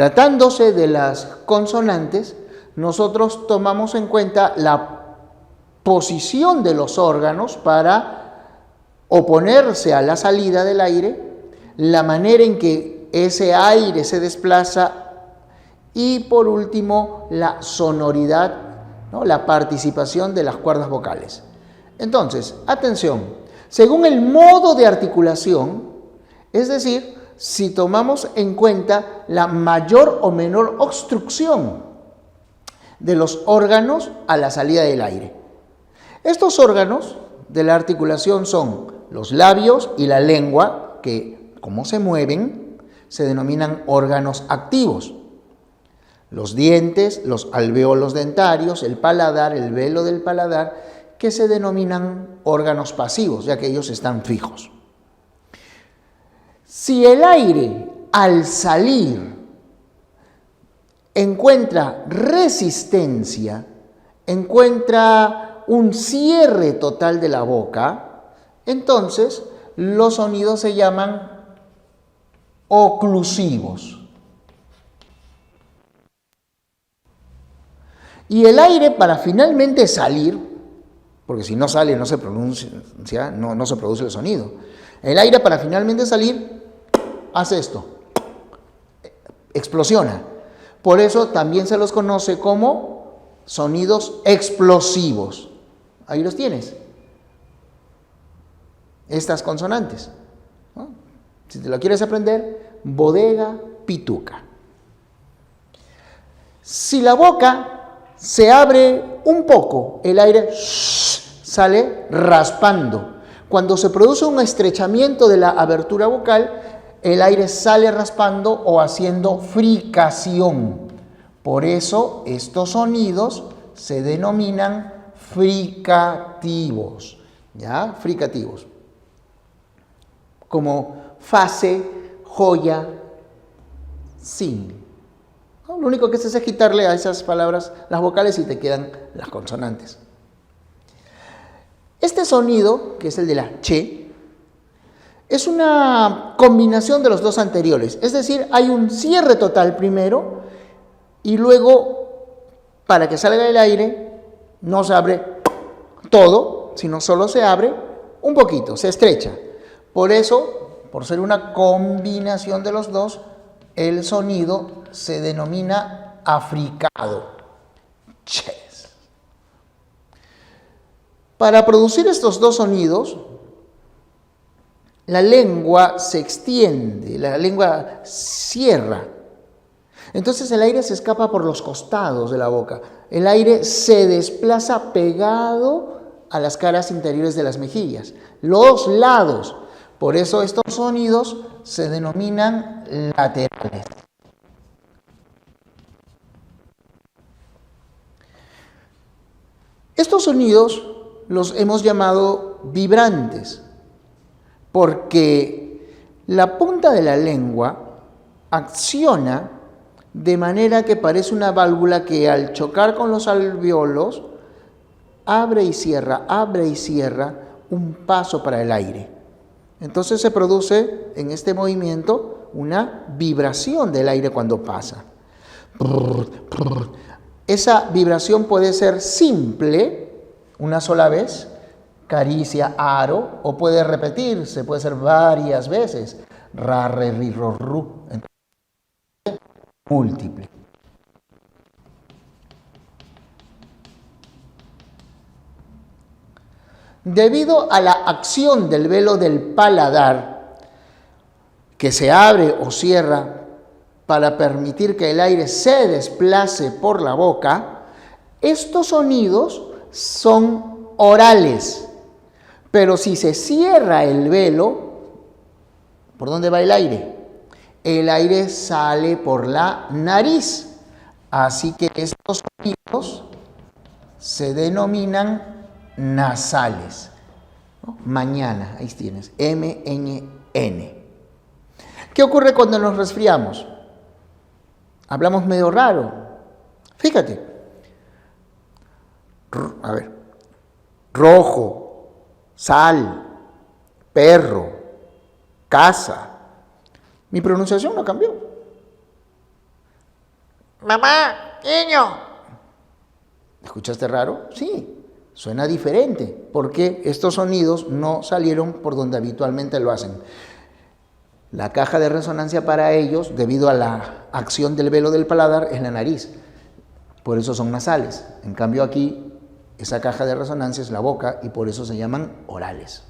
tratándose de las consonantes, nosotros tomamos en cuenta la posición de los órganos para oponerse a la salida del aire, la manera en que ese aire se desplaza y, por último, la sonoridad, ¿no? La participación de las cuerdas vocales. Entonces, atención, según el modo de articulación, es decir, si tomamos en cuenta la mayor o menor obstrucción de los órganos a la salida del aire. Estos órganos de la articulación son los labios y la lengua, que como se mueven, se denominan órganos activos. Los dientes, los alvéolos dentarios, el paladar, el velo del paladar, que se denominan órganos pasivos, ya que ellos están fijos. Si el aire al salir encuentra resistencia, encuentra un cierre total de la boca, entonces los sonidos se llaman oclusivos. Y el aire, para finalmente salir, porque si no sale no se pronuncia, no se produce el sonido. El aire, para finalmente salir, hace esto, explosiona. Por eso también se los conoce como sonidos explosivos. Ahí los tienes. Estas consonantes, ¿no? Si te lo quieres aprender, bodega, pituca. Si la boca se abre un poco, el aire sale raspando. Cuando se produce un estrechamiento de la abertura vocal, el aire sale raspando o haciendo fricación. Por eso estos sonidos se denominan fricativos, ¿ya? Fricativos. Como fase, joya, sin. ¿No? Lo único que haces es quitarle a esas palabras las vocales y te quedan las consonantes. Este sonido, que es el de la che, es una combinación de los dos anteriores. Es decir, hay un cierre total primero y luego, para que salga el aire, no se abre todo, sino solo se abre un poquito, se estrecha. Por eso, por ser una combinación de los dos, el sonido se denomina africado. Ches. Para producir estos dos sonidos, la lengua se extiende, la lengua cierra. Entonces el aire se escapa por los costados de la boca. El aire se desplaza pegado a las caras interiores de las mejillas, los lados. Por eso estos sonidos se denominan laterales. Estos sonidos los hemos llamado vibrantes, porque la punta de la lengua acciona de manera que parece una válvula que al chocar con los alvéolos abre y cierra un paso para el aire. Entonces se produce en este movimiento una vibración del aire cuando pasa. Esa vibración puede ser simple, una sola vez, caricia, aro, o puede repetirse, puede ser varias veces, ra, re, ri, ro, ru. Entonces, múltiple. Debido a la acción del velo del paladar, que se abre o cierra para permitir que el aire se desplace por la boca, estos sonidos son orales. Pero si se cierra el velo, ¿por dónde va el aire? El aire sale por la nariz. Así que estos sonidos se denominan nasales, ¿no? Mañana, ahí tienes, M-N-N. ¿Qué ocurre cuando nos resfriamos? Hablamos medio raro. Fíjate. A ver. Rojo, sal, perro, casa. Mi pronunciación no cambió. Mamá, niño. ¿Escuchaste raro? Sí, suena diferente, porque estos sonidos no salieron por donde habitualmente lo hacen. La caja de resonancia para ellos, debido a la acción del velo del paladar, es la nariz. Por eso son nasales. En cambio aquí, esa caja de resonancia es la boca y por eso se llaman orales.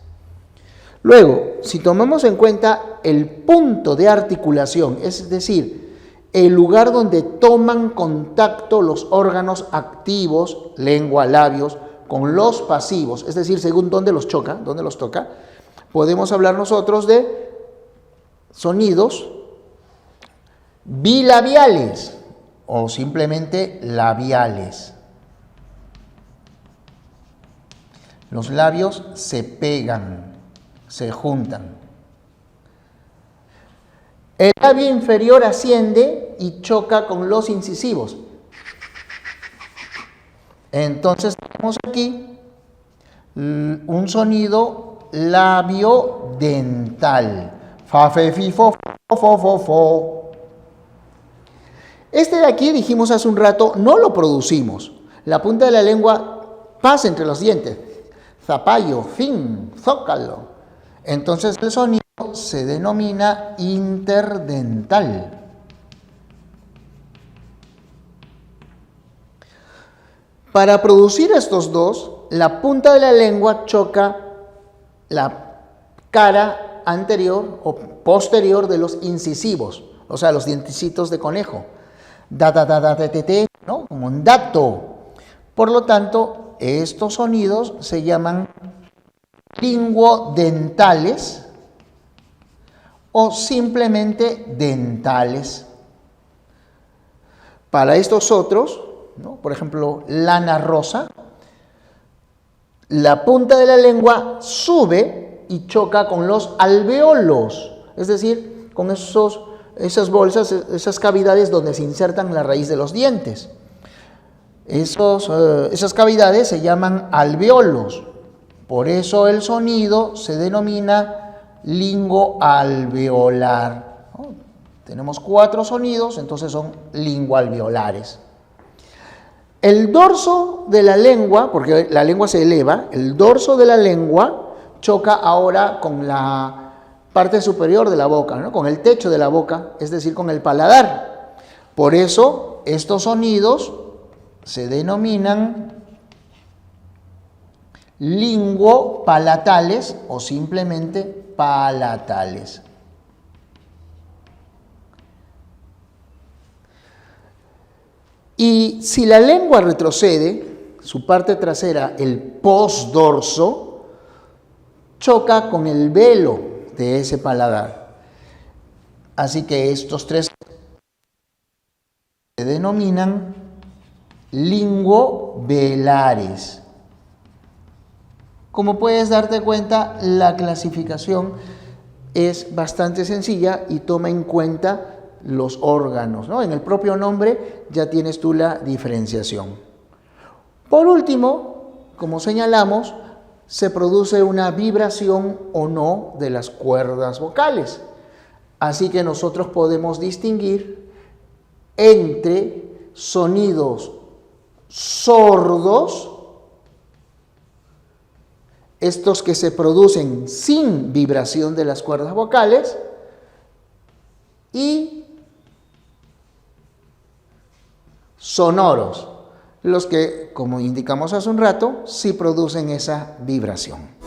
Luego, si tomamos en cuenta el punto de articulación, es decir, el lugar donde toman contacto los órganos activos, lengua, labios, con los pasivos, es decir, según dónde los choca, dónde los toca, podemos hablar nosotros de sonidos bilabiales o simplemente labiales. Los labios se pegan, se juntan. El labio inferior asciende y choca con los incisivos. Entonces tenemos aquí un sonido labiodental. Fa, fe, fi, fo, fo, fo, fo. Este de aquí, dijimos hace un rato, no lo producimos. La punta de la lengua pasa entre los dientes. Zapallo, fin, zócalo. Entonces el sonido se denomina interdental. Para producir estos dos, la punta de la lengua choca la cara anterior o posterior de los incisivos, o sea, los dientecitos de conejo. ¿No? Como un dato. Por lo tanto, estos sonidos se llaman linguodentales o simplemente dentales. Para estos otros, ¿no? Por ejemplo, lana rosa, la punta de la lengua sube y choca con los alveolos, es decir, con esas bolsas, esas cavidades donde se insertan la raíz de los dientes. Esas cavidades se llaman alveolos, por eso el sonido se denomina lingoalveolar, ¿no? Tenemos 4 sonidos, entonces son lingoalveolares. El dorso de la lengua, porque la lengua se eleva, el dorso de la lengua choca ahora con la parte superior de la boca, ¿no? Con el techo de la boca, es decir, con el paladar. Por eso estos sonidos se denominan linguopalatales o simplemente palatales. Y si la lengua retrocede, su parte trasera, el postdorso, choca con el velo de ese paladar. Así que estos 3 se denominan lingovelares. Como puedes darte cuenta, la clasificación es bastante sencilla y toma en cuenta los órganos, ¿no? En el propio nombre ya tienes tú la diferenciación. Por último, como señalamos, se produce una vibración o no de las cuerdas vocales. Así que nosotros podemos distinguir entre sonidos sordos, estos que se producen sin vibración de las cuerdas vocales, y sonoros, los que, como indicamos hace un rato, sí producen esa vibración.